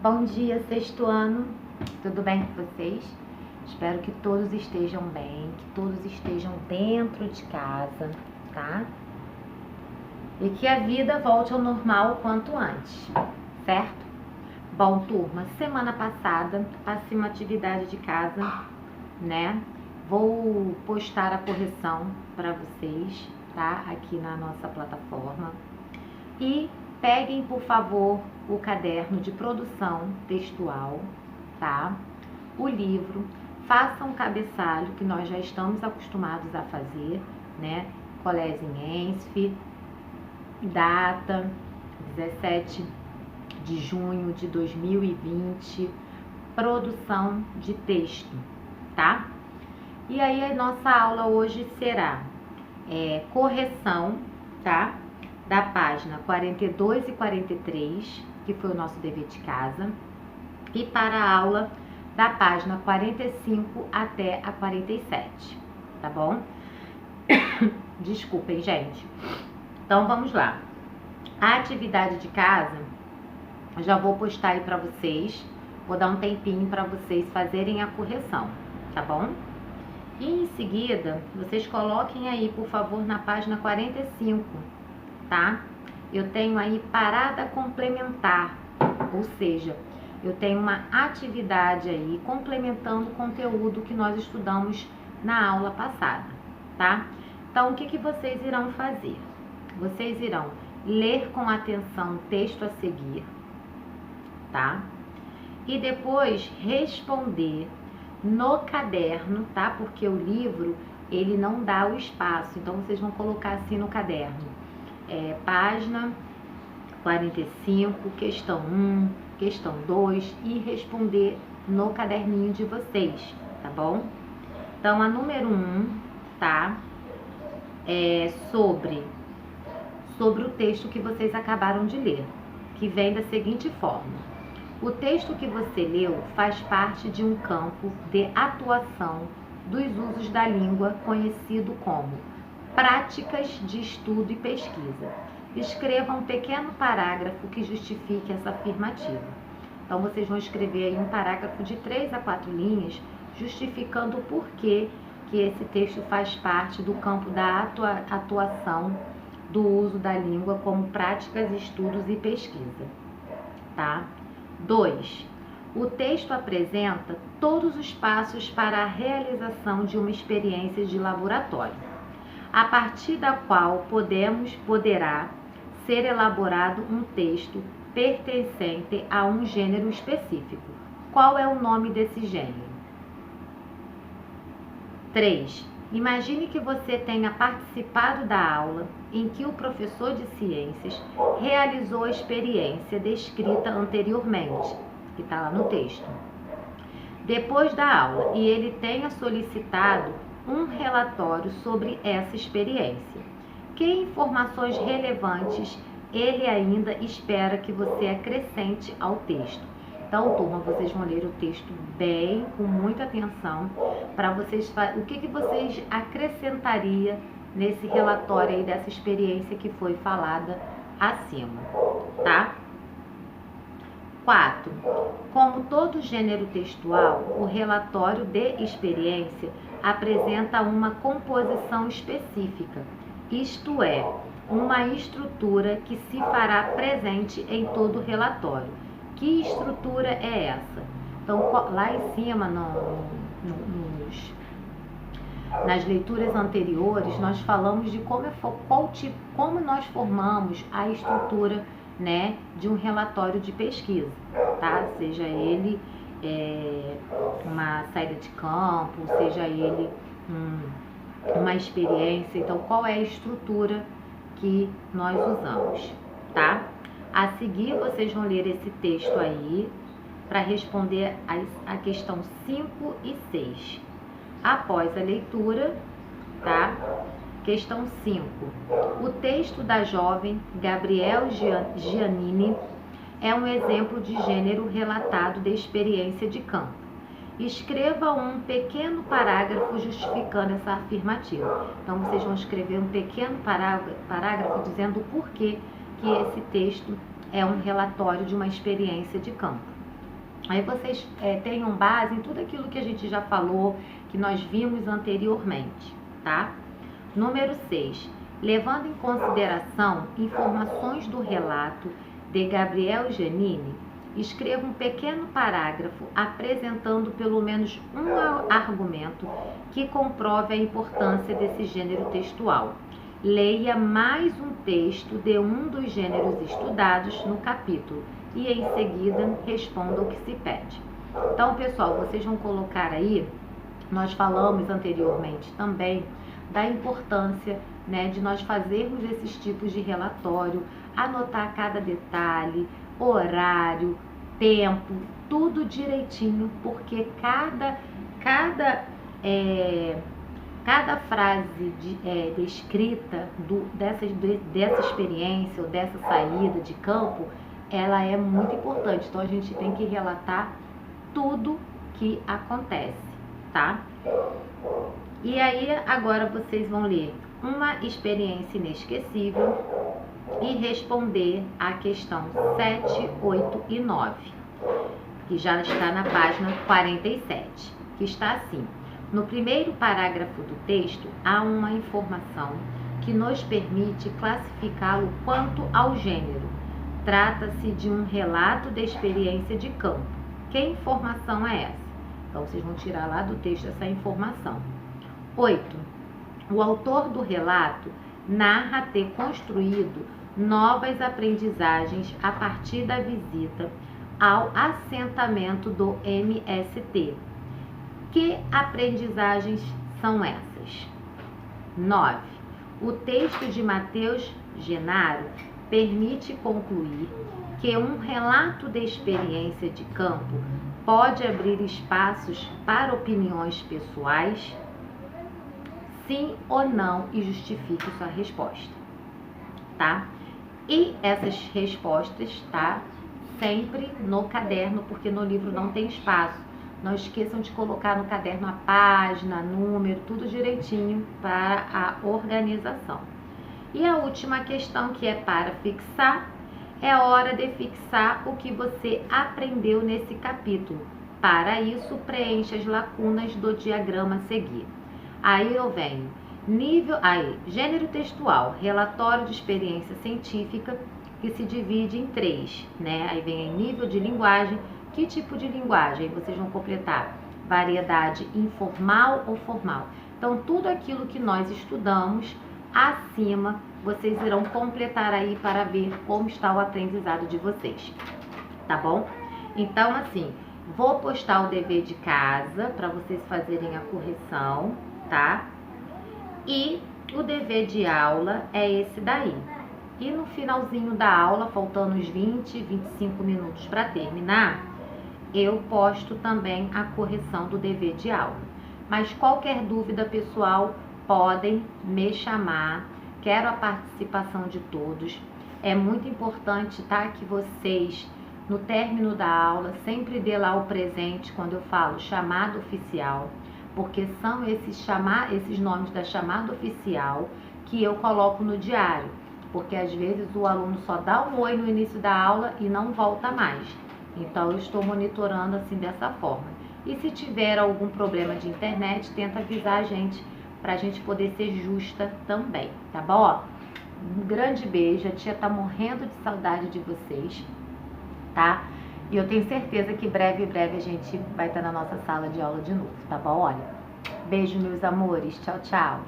Bom dia, sexto ano, tudo bem com vocês? Espero que todos estejam bem, que todos estejam dentro de casa, tá? E que a vida volte ao normal o quanto antes, certo? Bom, turma, semana passada passei uma atividade de casa, né? Vou postar a correção para vocês, tá? Aqui na nossa plataforma. E peguem, por favor, o caderno de produção textual, tá? O livro, façam um cabeçalho que nós já estamos acostumados a fazer, né? Colésiense, data 17 de junho de 2020, produção de texto, tá? E aí a nossa aula hoje será correção, tá? Da página 42 e 43, que foi o nosso dever de casa, e para a aula da página 45 até a 47, tá bom? Desculpem, gente. Então, vamos lá. A atividade de casa, eu já vou postar aí para vocês, vou dar um tempinho para vocês fazerem a correção, tá bom? E em seguida, vocês coloquem aí, por favor, na página 45, tá? Eu tenho aí parada complementar, ou seja, eu tenho uma atividade aí complementando o conteúdo que nós estudamos na aula passada, tá? Então, o que vocês irão fazer? Vocês irão ler com atenção o texto a seguir, tá? E depois responder no caderno, tá? Porque o livro, ele não dá o espaço, então vocês vão colocar assim no caderno. Página 45, questão 1, questão 2 e responder no caderninho de vocês, tá bom? Então, a número 1, tá? É sobre o texto que vocês acabaram de ler, que vem da seguinte forma. O texto que você leu faz parte de um campo de atuação dos usos da língua conhecido como práticas de estudo e pesquisa. Escreva um pequeno parágrafo que justifique essa afirmativa. Então, vocês vão escrever aí um parágrafo de 3 a 4 linhas, justificando o porquê que esse texto faz parte do campo da atuação do uso da língua como práticas, estudos e pesquisa, tá? 2. O texto apresenta todos os passos para a realização de uma experiência de laboratório, a partir da qual poderá ser elaborado um texto pertencente a um gênero específico. Qual é o nome desse gênero? 3. Imagine que você tenha participado da aula em que o professor de ciências realizou a experiência descrita anteriormente, que está lá no texto, depois da aula, e ele tenha solicitado um relatório sobre essa experiência. Que informações relevantes ele ainda espera que você acrescente ao texto? Então, turma, vocês vão ler o texto bem, com muita atenção, para vocês, o que vocês acrescentaria nesse relatório aí dessa experiência que foi falada acima, tá? 4. Como todo gênero textual, o relatório de experiência apresenta uma composição específica, isto é, uma estrutura que se fará presente em todo o relatório. Que estrutura é essa? Então, lá em cima, nas leituras anteriores, nós falamos de como nós formamos a estrutura, né, de um relatório de pesquisa, tá? Seja ele uma saída de campo, seja ele uma experiência. Então, qual é a estrutura que nós usamos, tá? A seguir, vocês vão ler esse texto aí para responder a questão 5 e 6. Após a leitura, tá? Questão 5. O texto da jovem Gabrielle Giannini é um exemplo de gênero relatado de experiência de campo. Escreva um pequeno parágrafo justificando essa afirmativa. Então, vocês vão escrever um pequeno parágrafo dizendo o porquê que esse texto é um relatório de uma experiência de campo, Aí vocês tenham base em tudo aquilo que a gente já falou, que nós vimos anteriormente, tá? Número 6. Levando em consideração informações do relato de Gabriel Giannini, escreva um pequeno parágrafo apresentando pelo menos um argumento que comprove a importância desse gênero textual. Leia mais um texto de um dos gêneros estudados no capítulo e em seguida responda o que se pede. Então, pessoal, vocês vão colocar aí, nós falamos anteriormente também da importância, né, de nós fazermos esses tipos de relatório, anotar cada detalhe, horário, tempo, tudo direitinho, porque cada frase descrita dessa experiência ou dessa saída de campo, ela é muito importante. Então a gente tem que relatar tudo que acontece, tá? E aí agora vocês vão ler uma experiência inesquecível e responder a questão 7, 8 e 9, que já está na página 47, que está assim: no primeiro parágrafo do texto há uma informação que nos permite classificá-lo quanto ao gênero. Trata-se de um relato de experiência de campo. Que informação é essa? Então vocês vão tirar lá do texto essa informação. 8. O autor do relato narra ter construído novas aprendizagens a partir da visita ao assentamento do MST. Que aprendizagens são essas? 9. O texto de Matheus Genaro permite concluir que um relato de experiência de campo pode abrir espaços para opiniões pessoais? Sim ou não, e justifique sua resposta, tá? E essas respostas, tá? Sempre no caderno, porque no livro não tem espaço. Não esqueçam de colocar no caderno a página, número, tudo direitinho para a organização. E a última questão, que é para fixar, é hora de fixar o que você aprendeu nesse capítulo. Para isso, preencha as lacunas do diagrama a seguir. Aí eu venho, gênero textual, relatório de experiência científica, que se divide em 3, né? Aí vem nível de linguagem. Que tipo de linguagem? Aí vocês vão completar variedade informal ou formal. Então, tudo aquilo que nós estudamos acima, vocês irão completar aí para ver como está o aprendizado de vocês, tá bom? Então, assim, vou postar o dever de casa para vocês fazerem a correção, tá? E o dever de aula é esse daí. E no finalzinho da aula, faltando uns 20, 25 minutos para terminar, eu posto também a correção do dever de aula. Mas qualquer dúvida, pessoal, podem me chamar. Quero a participação de todos. É muito importante, tá, que vocês, no término da aula, sempre dê lá o presente quando eu falo chamada oficial, porque são esses nomes da chamada oficial que eu coloco no diário, porque às vezes o aluno só dá um oi no início da aula e não volta mais. Então eu estou monitorando assim dessa forma. E se tiver algum problema de internet, tenta avisar a gente para a gente poder ser justa também, tá bom? Um grande beijo, a tia tá morrendo de saudade de vocês, tá? E eu tenho certeza que breve a gente vai estar na nossa sala de aula de novo, tá bom? Olha, beijo, meus amores, tchau, tchau.